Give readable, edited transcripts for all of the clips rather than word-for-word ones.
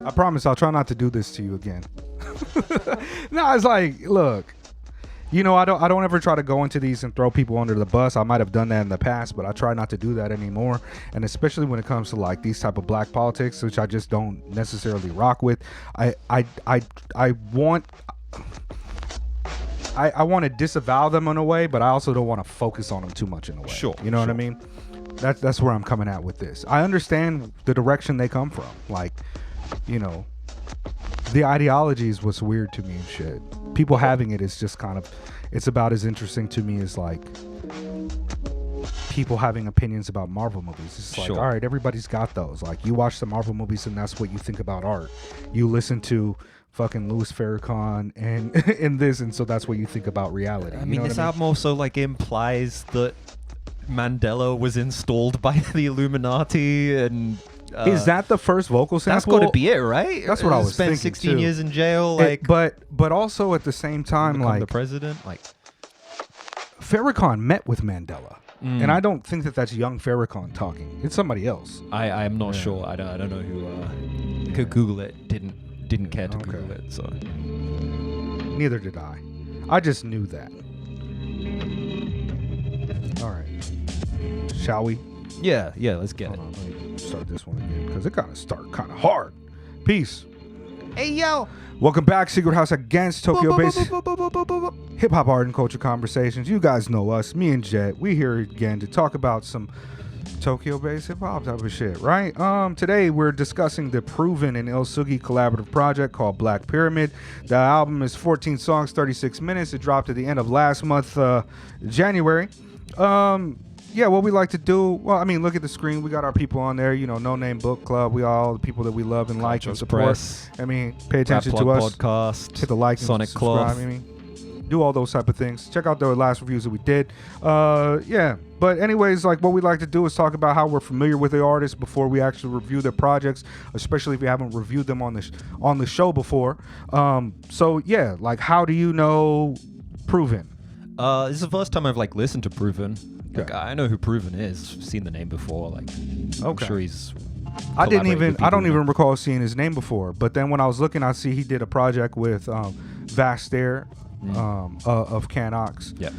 I promise I'll try not to do this to you again. No, it's like, look, I don't ever try to go into these and throw people under the bus. I might have done that in the past, but I try not to do that anymore. And especially when it comes to like these type of black politics, which I just don't necessarily rock with. I want to disavow them in a way, but I also don't want to focus on them too much in a way. Sure. You know what I mean? That's where I'm coming at with this. I understand the direction they come from. Like, the ideology is what's weird to me and shit. People having it is just kind of, it's about as interesting to me as like people having opinions about Marvel movies. It's like, all right, everybody's got those. Like, you watch the Marvel movies and that's what you think about art. You listen to fucking Louis Farrakhan and in this, and so that's what you think about reality. I mean, this album also like implies that Mandela was installed by the Illuminati, and is that the first vocal sample? That's got to be it, right? That's what I was thinking. Spent 16 too. years in jail, like. But also at the same time, like the president, like Farrakhan met with Mandela, and I don't think that that's young Farrakhan talking. It's somebody else. I am not sure. I don't know who. Could Google it. Didn't care to Google it. So. Neither did I. I just knew that. All right. Shall we? Yeah. Let's get it. Let me start this one again because it gotta start kind of hard. Peace. Hey yo. Welcome back, Secret House against Tokyo-based hip-hop art and culture conversations. You guys know us, me and Jet. We here again to talk about some Tokyo-based hip-hop type of shit, right? Today we're discussing the Pruven and Il Sugi collaborative project called Black Pyramid. The album is 14 songs, 36 minutes. It dropped at the end of last month, January. Yeah, what we like to do, well, I mean, look at the screen. We got our people on there, Noname Book Club. We all the people that we love and like and support. Press, I mean, pay attention to us. Podcast, hit the like and Sonic subscribe. Cloth. I mean, do all those type of things. Check out the last reviews that we did. Yeah, but anyways, like what we like to do is talk about how we're familiar with the artists before we actually review their projects, especially if we haven't reviewed them on the show before. So yeah, like how do you know Pruven? This is the first time I've listened to Pruven. Okay. I know who Pruven is. I've seen the name before. I'm sure he's. I don't even recall seeing his name before. But then when I was looking, I see he did a project with Vastair of Canox. Yeah.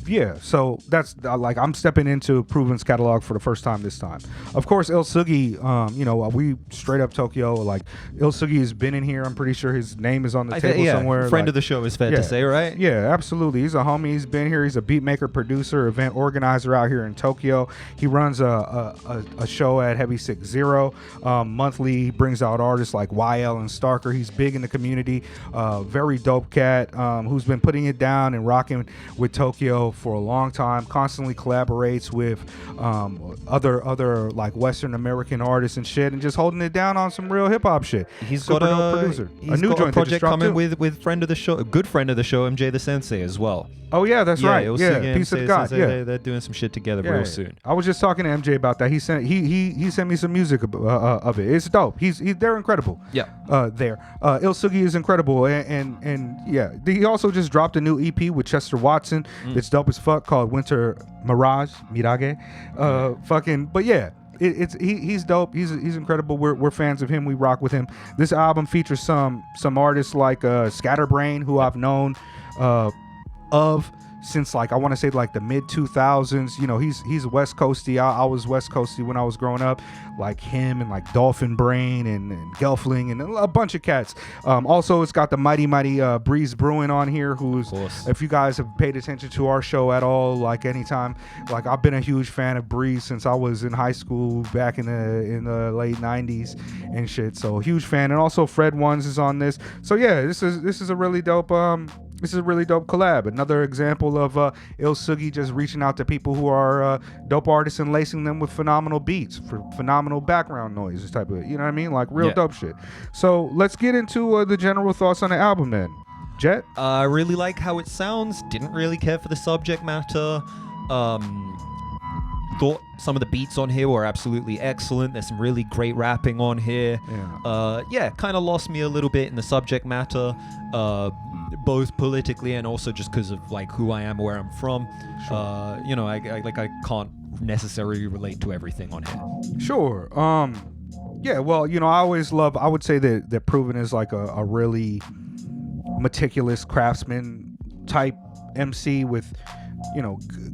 Yeah, so that's I'm stepping into Pruven's catalog for the first time this time. Of course, Il Sugi, we straight up Tokyo. Like Il Sugi has been in here. I'm pretty sure his name is on the table somewhere. Friend of the show is fair to say, right? Yeah, absolutely. He's a homie. He's been here. He's a beat maker, producer, event organizer out here in Tokyo. He runs a show at Heavy 60 monthly. He brings out artists like YL and Starker. He's big in the community. Very dope cat who's been putting it down and rocking with Tokyo for a long time. Constantly collaborates with other like Western American artists and shit, and just holding it down on some real hip hop shit. He's got a producer. He's got a project coming with friend of the show, a good friend of the show, MJ the Sensei as well. Oh yeah, that's right. Yeah, Piece of the God. Yeah, they're doing some shit together real soon. I was just talking to MJ about that. He sent me some music of it. It's dope. They're incredible. Yeah. Il Sugi is incredible, and yeah, he also just dropped a new EP with Chester Watson. It's dope as fuck, called Winter Mirage. But yeah. He's dope. He's incredible. We're fans of him. We rock with him. This album features some artists like Scatterbrain, who I've known since I want to say the mid 2000s. He's West Coasty. I was West Coasty when I was growing up, like him and Dolphin Brain and Gelfling and a bunch of cats. Also, it's got the mighty Breeze Brewing on here, who's, if you guys have paid attention to our show at all, anytime, I've been a huge fan of Breeze since I was in high school back in the late 90s and shit. So huge fan. And also Fred Ones is on this. So yeah, this is a really dope collab. Another example of Il Sugi just reaching out to people who are dope artists and lacing them with phenomenal beats, for phenomenal background noise, this type of, you know what I mean? Real dope shit. So let's get into the general thoughts on the album then. Jet? I really like how it sounds. Didn't really care for the subject matter. Thought some of the beats on here were absolutely excellent. There's some really great rapping on here. Kind of lost me a little bit in the subject matter, both politically and also just because of who I am, where I'm from. Sure. I can't necessarily relate to everything on here. Sure. Yeah, well, I would say that Pruven is like a really meticulous craftsman type MC with,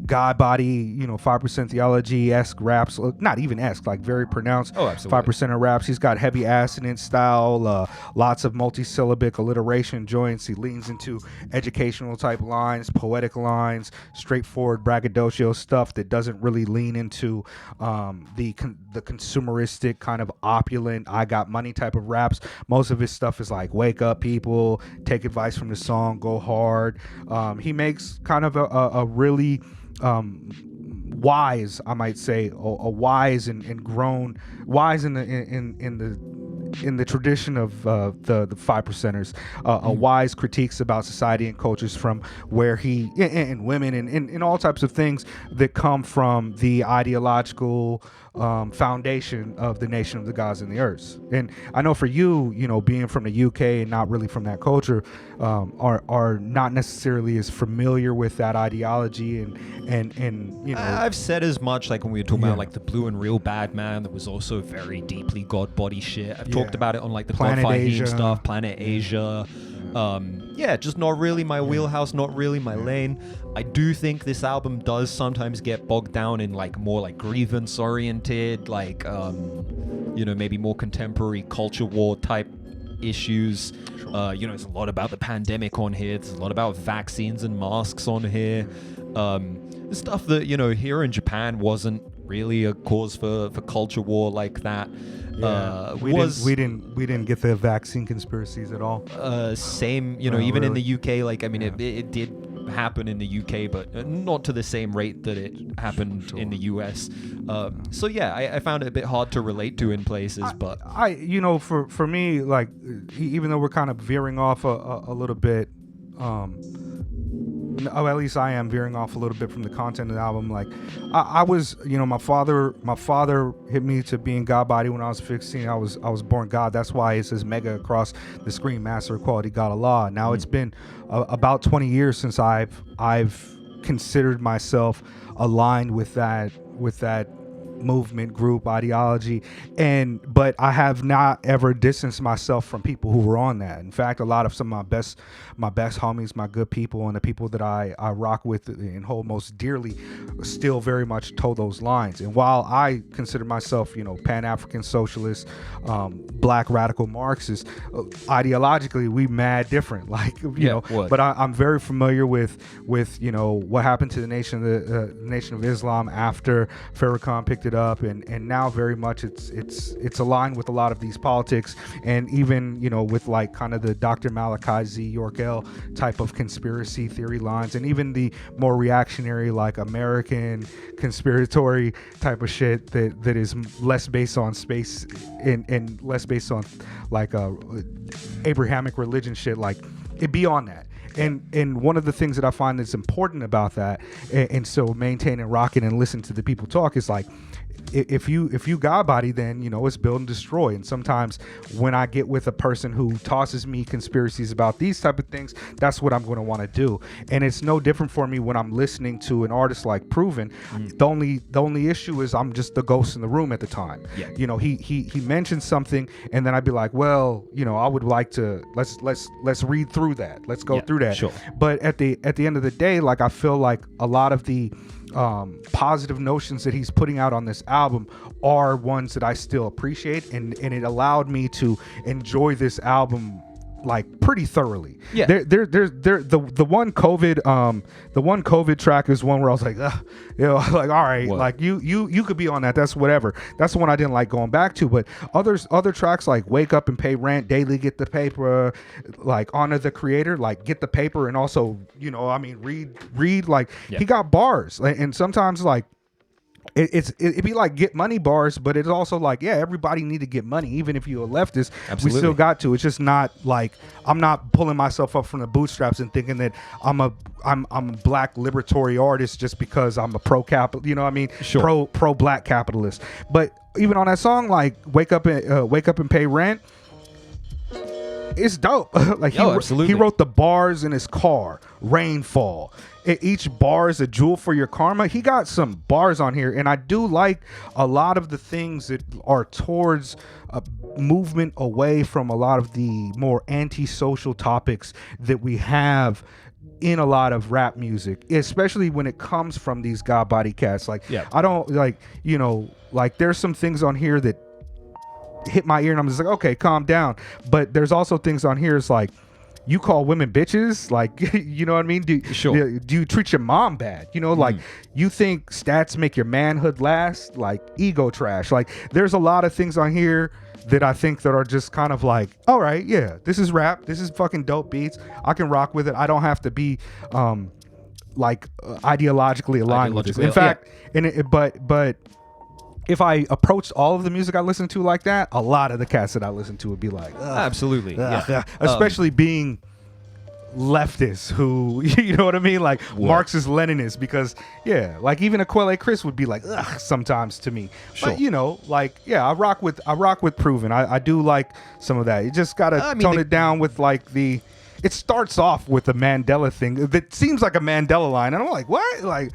God body, 5% theology esque raps, not even esque, like very pronounced. Oh, absolutely. 5% of raps. He's got heavy assonant style, lots of multisyllabic alliteration joints. He leans into educational type lines, poetic lines, straightforward braggadocio stuff that doesn't really lean into the consumeristic kind of opulent, I got money type of raps. Most of his stuff is like wake up people, take advice from the song, go hard. He makes kind of a really wise, I might say, a wise and grown, wise in the tradition of the 5%ers, a wise critiques about society and cultures from where he and women and all types of things that come from the ideological foundation of the nation of the gods and the earth. And I know for you, being from the UK and not really from that culture, are not necessarily as familiar with that ideology and I've said as much, like when we were talking about like the Blue and Real Bad Man, that was also very deeply God body shit. I've talked about it on like the Planet God Asia stuff, Planet Asia. Just not really my wheelhouse, not really my lane. I do think this album does sometimes get bogged down in like more like grievance oriented, like maybe more contemporary culture war type issues. There's a lot about the pandemic on here. There's a lot about vaccines and masks on here. Stuff that here in Japan wasn't really a cause for culture war like that. We didn't get the vaccine conspiracies at all. Same, even in the UK. Like, I mean, it did happen in the UK, but not to the same rate that it happened in the US. I found it a bit hard to relate to in places. But for me, like, even though we're kind of veering off a little bit, at least I am veering off a little bit from the content of the album. Like, I was, my father hit me to being God body when I was 15. I was born God. That's why it says mega across the screen, master of quality, God Allah. Now it's been about 20 years since I've considered myself aligned with that movement, group, ideology, but I have not ever distanced myself from people who were on that. In fact, a lot of some of my best homies, my good people, and the people that I rock with and hold most dearly still very much toe those lines. And while I consider myself, Pan-African socialist, black radical Marxist, ideologically we mad different. Like, but I'm very familiar with what happened to the Nation of Islam after Farrakhan picked it up, and now very much it's aligned with a lot of these politics, and even with like kind of the Dr. Malachi Z. Yorkel type of conspiracy theory lines, and even the more reactionary like American conspiratory type of shit that is less based on space and less based on like Abrahamic religion shit. Like, it be on that. And one of the things that I find that's important about that, and so maintain and rock it and listen to the people talk, is like, if you God body, then it's build and destroy. And sometimes when I get with a person who tosses me conspiracies about these type of things, that's what I'm going to want to do. And it's no different for me when I'm listening to an artist like Pruven. The only issue is I'm just the ghost in the room at the time. He mentioned something, and then I'd be like, well, I would like to let's read through that, let's go through that. Sure. But at the end of the day, like, I feel like a lot of the positive notions that he's putting out on this album are ones that I still appreciate, and it allowed me to enjoy this album like pretty thoroughly. The one COVID track is one where I was like, like, all right, like you could be on that, that's whatever. That's the one I didn't like going back to. But other tracks like Wake Up and Pay Rent, Daily, Get the Paper, like Honor the Creator, like Get the Paper, and also read like he got bars, and sometimes like it'd be like Get Money bars, but it's also like, everybody need to get money, even if you're a leftist. Absolutely. We still got to. It's just not like I'm not pulling myself up from the bootstraps and thinking that I'm a black liberatory artist just because I'm a pro capital, Sure. pro black capitalist. But even on that song like Wake Up and Pay Rent, it's dope. Like absolutely. He wrote the bars in his car, Rainfall. Each bar is a jewel for your karma. He got some bars on here, and I do like a lot of the things that are towards a movement away from a lot of the more antisocial topics that we have in a lot of rap music, especially when it comes from these god body cats. Like, I don't like, like there's some things on here that hit my ear and I'm just like, okay, calm down. But there's also things on here, it's like, you call women bitches, like, you know what I mean? Do you treat your mom bad? Like, you think stats make your manhood last? Like, ego trash. Like, there's a lot of things on here that I think that are just kind of like, all right, yeah, this is rap. This is fucking dope beats. I can rock with it. I don't have to be ideologically aligned with this. In fact, but if I approached all of the music I listen to like that, a lot of the cats that I listen to would be like, absolutely, especially being leftists who, you know what I mean, like Marxist Leninists, because like even Aquele Chris would be like, ugh, sometimes to me. But I rock with Pruven. I do like some of that. You just gotta tone it down with like it starts off with the Mandela thing that seems like a Mandela line, and I'm like, what? Like,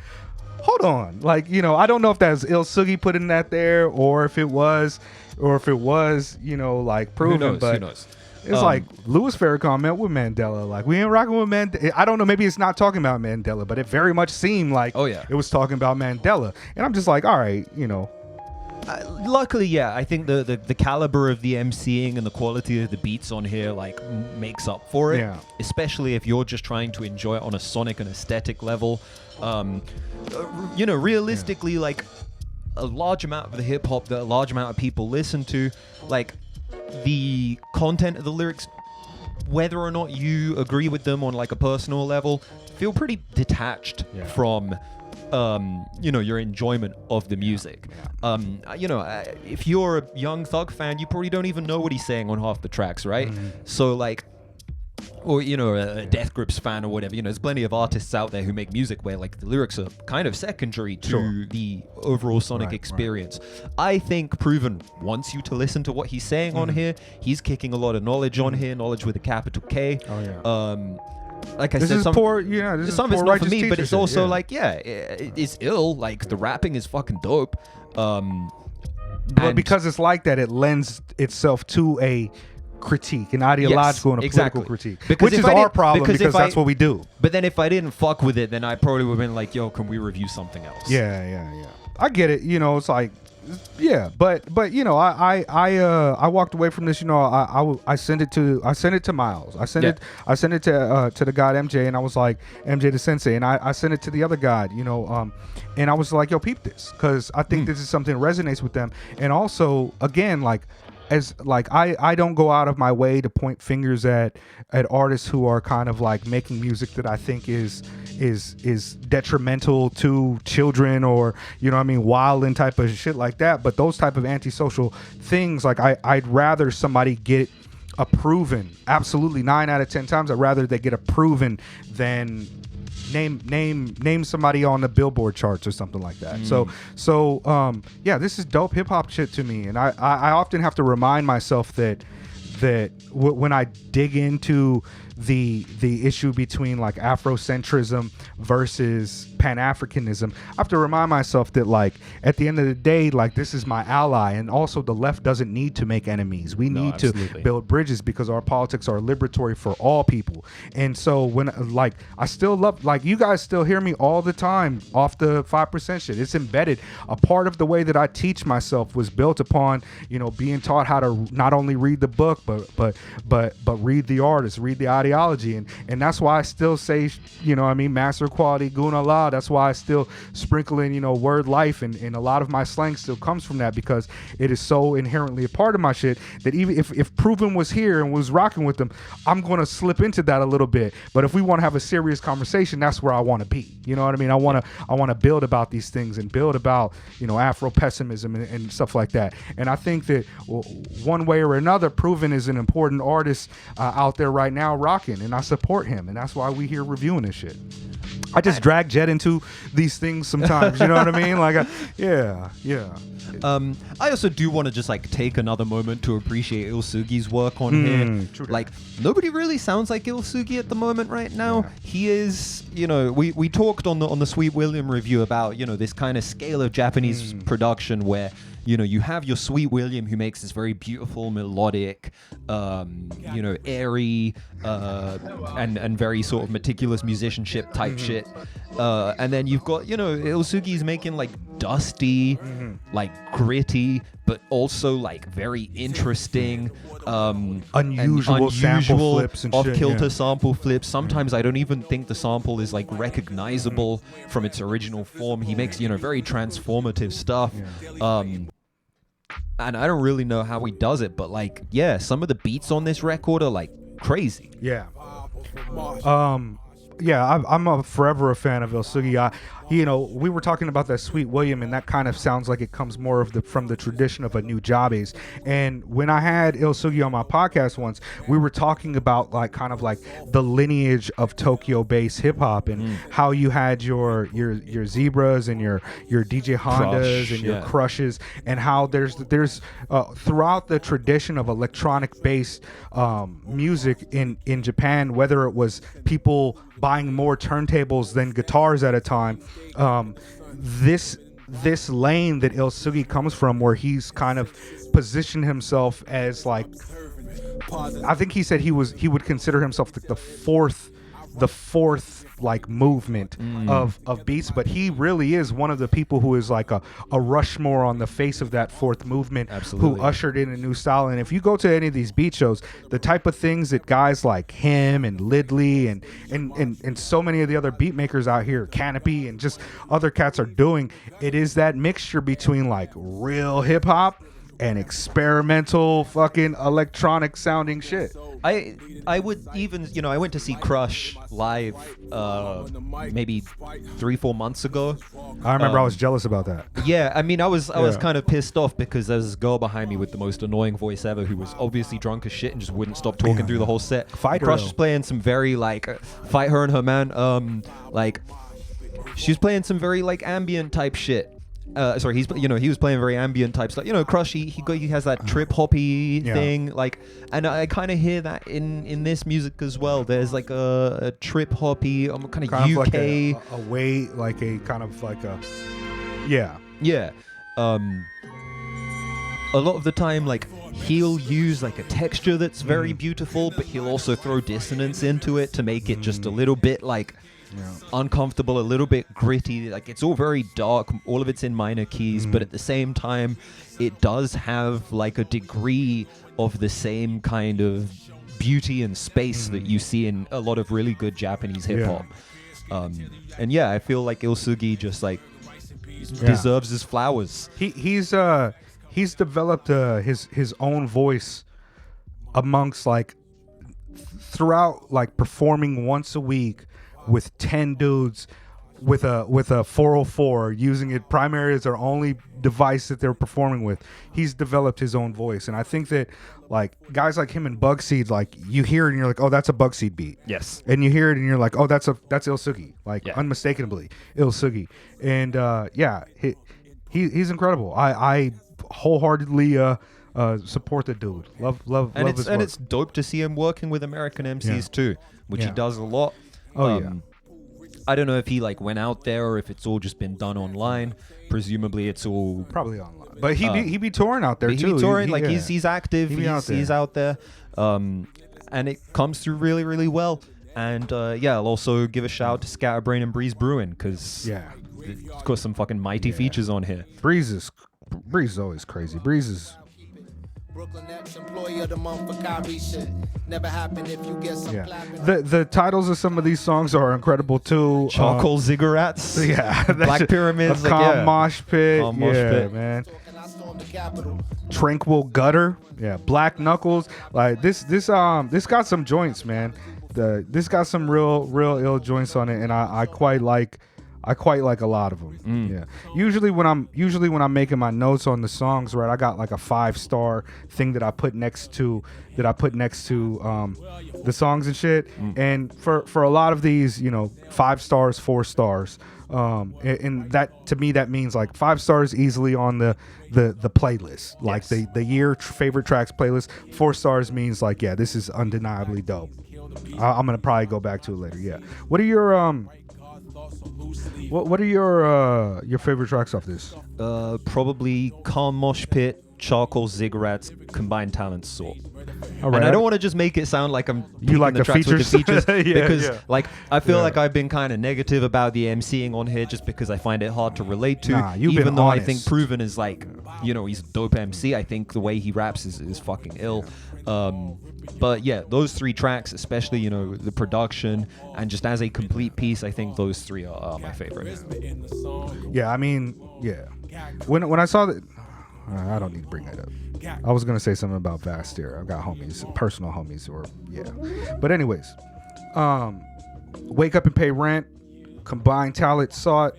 hold on, like, I don't know if that's Il Sugi putting that there or if it was like Pruven. Who knows? It's like Louis Farrakhan met with Mandela. Like, we ain't rocking with Mandela. I don't know. Maybe it's not talking about Mandela, but it very much seemed like it was talking about Mandela. And I'm just like, all right, luckily, I think the caliber of the MCing and the quality of the beats on here like makes up for it. Yeah. Especially if you're just trying to enjoy it on a sonic and aesthetic level. Realistically, like a large amount of the hip hop that a large amount of people listen to, like the content of the lyrics, whether or not you agree with them on like a personal level, feel pretty detached from your enjoyment of the music. If you're a Young Thug fan, you probably don't even know what he's saying on half the tracks, right? So like, or a Death Grips fan or whatever, there's plenty of artists out there who make music where like the lyrics are kind of secondary to the overall sonic experience. I think Pruven wants you to listen to what he's saying on here. He's kicking a lot of knowledge on here, knowledge with a capital K. Like I said, some of it's not for me, but it's also like, it's ill. Like, the rapping is fucking dope. But because it's like that, it lends itself to a critique, an ideological and a political critique, which is our problem, because that's what we do. But then if I didn't fuck with it, then I probably would have been like, yo, can we review something else? Yeah. I get it. It's like, but I walked away from this. I sent it to Miles. I sent it to the god MJ, and I was like, MJ the Sensei, and I sent it to the other god. And I was like, yo, peep this, because I think this is something that resonates with them. And also, again, like, as like I don't go out of my way to point fingers at artists who are kind of like making music that I think is detrimental to children, or wilding type of shit like that. But those type of antisocial things, like I'd rather somebody get a Pruven. Absolutely, 9 out of 10 times I'd rather they get a Pruven than name somebody on the Billboard charts or something like that. So this is dope hip hop shit to me, and I often have to remind myself that when I dig into the issue between like Afrocentrism versus Pan-Africanism, I have to remind myself that like at the end of the day, like this is my ally, and also the left doesn't need to make enemies. We need to build bridges, because our politics are liberatory for all people. And so when like I still love, like, you guys still hear me all the time off the 5% shit. It's embedded. A part of the way that I teach myself was built upon being taught how to not only read the book but read the artist, read the ideology, and that's why I still say master quality guna la. That's why I still sprinkle in word life, and a lot of my slang still comes from that, because it is so inherently a part of my shit that even if Pruven was here and was rocking with them, I'm gonna slip into that a little bit. But if we want to have a serious conversation, that's where I want to be. You know what I mean? I want to build about these things and build about Afro pessimism and stuff like that. And I think that one way or another, Pruven is an important artist out there right now rocking, and I support him, and that's why we here reviewing this shit. I just drag Jet into these things sometimes. You know what I mean? Like, yeah. I also do want to just like take another moment to appreciate Sugi's work on here. True. Like, nobody really sounds like Sugi at the moment right now. Yeah. He is, we talked on the Sweet William review about, this kind of scale of Japanese production where, you have your Sweet William who makes this very beautiful, melodic, airy, and very sort of meticulous musicianship type shit. And then you've got, Sugi's making like dusty, like gritty, but also like very interesting, unusual sample flips and off-kilter sample flips. Sometimes I don't even think the sample is like recognizable from its original form. He makes, very transformative stuff. And I don't really know how he does it, but like, yeah, some of the beats on this record are like crazy. Yeah. I'm forever a fan of Sugi. We were talking about that Sweet William, and that kind of sounds like it comes more from the tradition of a new Jabez. And when I had Sugi on my podcast once, we were talking about like kind of like the lineage of Tokyo-based hip hop and how you had your Zebras and your DJ Hondas and your Crushes, and how there's throughout the tradition of electronic based music in Japan, whether it was people buying more turntables than guitars at a time, this lane that Sugi comes from, where he's kind of positioned himself as like, I think he said he would consider himself like the fourth like movement of beats, but he really is one of the people who is like a Rushmore on the face of that fourth movement. Absolutely. Who ushered in a new style. And if you go to any of these beat shows, the type of things that guys like him and Lidley and so many of the other beat makers out here, Canopy and just other cats are doing, it is that mixture between like real hip hop and experimental fucking electronic sounding shit. I would even, I went to see Crush live maybe 3-4 months ago. I remember I was jealous about that. Yeah, I mean, I was kind of pissed off because there was this girl behind me with the most annoying voice ever who was obviously drunk as shit and just wouldn't stop talking through the whole set. Crush was playing some very like Fight Her and Her Man, like she was playing some very like ambient type shit. Sorry, he was playing very ambient type stuff. Crush, he has that trip hoppy thing, like, and I kind of hear that in this music as well. There's like a trip hoppy, kind of UK, like a way, like a kind of like a, yeah. A lot of the time, like, he'll use like a texture that's very beautiful, but he'll also throw dissonance into it to make it just a little bit like. Uncomfortable, a little bit gritty. Like, it's all very dark, all of it's in minor keys, but at the same time it does have like a degree of the same kind of beauty and space that you see in a lot of really good Japanese hip-hop. And yeah, I feel like Sugi just like deserves his flowers. He's developed his own voice amongst like throughout, like performing once a week with 10 dudes with a 404, using it primarily as their only device that they're performing with. He's developed his own voice, and I think that like guys like him and Bugseed, like you hear it and you're like, oh, that's a Bugseed beat. Yes. And you hear it and you're like, oh, that's Sugi, like unmistakably Sugi. And he's incredible. I wholeheartedly support the dude. Love his work. And it's dope to see him working with American MCs too, which he does a lot. I don't know if he like went out there or if it's all just been done online. Presumably it's all probably online. But he be touring out there too. He be touring, he's active. He's out there. And it comes through really, really well. And I'll also give a shout out to Scatterbrain and Breeze Brewing, because it's got some fucking mighty features on here. Breeze is always crazy. Breeze is Brooklyn Nets employee of the month for Kyrie shit. Never happened if you get some clapping. The titles of some of these songs are incredible too. Charcoal Ziggurats. Black Pyramids. A calm mosh pit. Calm mosh pit. Man. Tranquil Gutter. Yeah. Black Knuckles. Like this got some joints, man. This got some real ill joints on it, and I quite like I quite like a lot of them. Yeah. Usually when I'm making my notes on the songs, right, I got like a 5-star thing that I put next to the songs and shit. And for a lot of these, 5 stars, 4 stars. And that, to me, that means like 5 stars easily on the playlist, like the year favorite tracks playlist. 4 stars means like, yeah, this is undeniably dope. I'm gonna probably go back to it later. Yeah. What are your what are your favorite tracks off this? Probably Calm Mosh Pit, Charcoal Ziggurats, Combined Talents Sort. All right. And I don't want to just make it sound like I'm You like the the tracks with features? the features because Yeah. I feel like I've been kind of negative about the MCing on here just because I find it hard to relate to. Nah, you've even been though honest. I think Pruven is like, he's a dope MC. I think the way he raps is fucking ill. But yeah, those 3 tracks, especially the production and just as a complete piece, I think those 3 are my favorite. Yeah, I mean, yeah. When I saw that, I don't need to bring that up. I was gonna say something about Vastier. I've got homies, personal homies, But anyways, Wake Up and Pay Rent, Combined Talent Sought,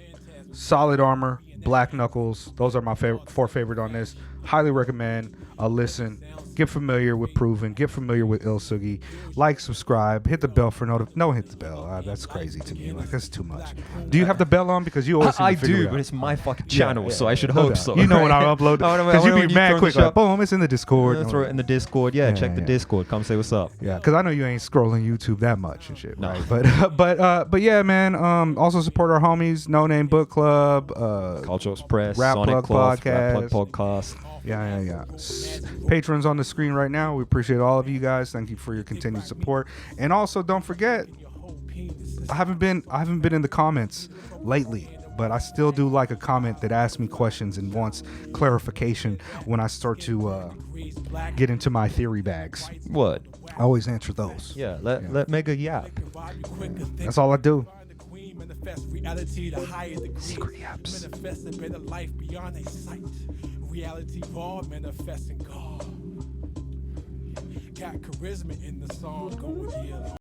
Solid Armor, Black Knuckles. Those are my 4 favorite on this. Highly recommend a listen. Get familiar with Pruven. Get familiar with Sugi. Like, subscribe, hit the bell for No, hit the bell. That's crazy to me. Like, that's too much. Do you have the bell on? Because you always seem to I figure it do, out. but it's my fucking channel, so I should No hope doubt. so. You know when I upload, because you be mad quick. Like, boom, it's in the Discord. Throw it in the Discord. Check the Discord. Come say what's up. Yeah, because I know you ain't scrolling YouTube that much and shit. No. Right? But yeah, man. Also support our homies. Noname Book Club. Caltrops Press. Rap Sonic Plug Cloth, Podcast. Rap Plug Podcast. Yeah. Patrons on the screen right now. We appreciate all of you guys. Thank you for your continued support. And also, don't forget, I haven't been in the comments lately, but I still do like a comment that asks me questions and wants clarification when I start to get into my theory bags. What? I always answer those. Yeah. Let Mega yap. That's all I do. Secret yaps. Reality raw, manifesting God. Got charisma in the song going, yeah.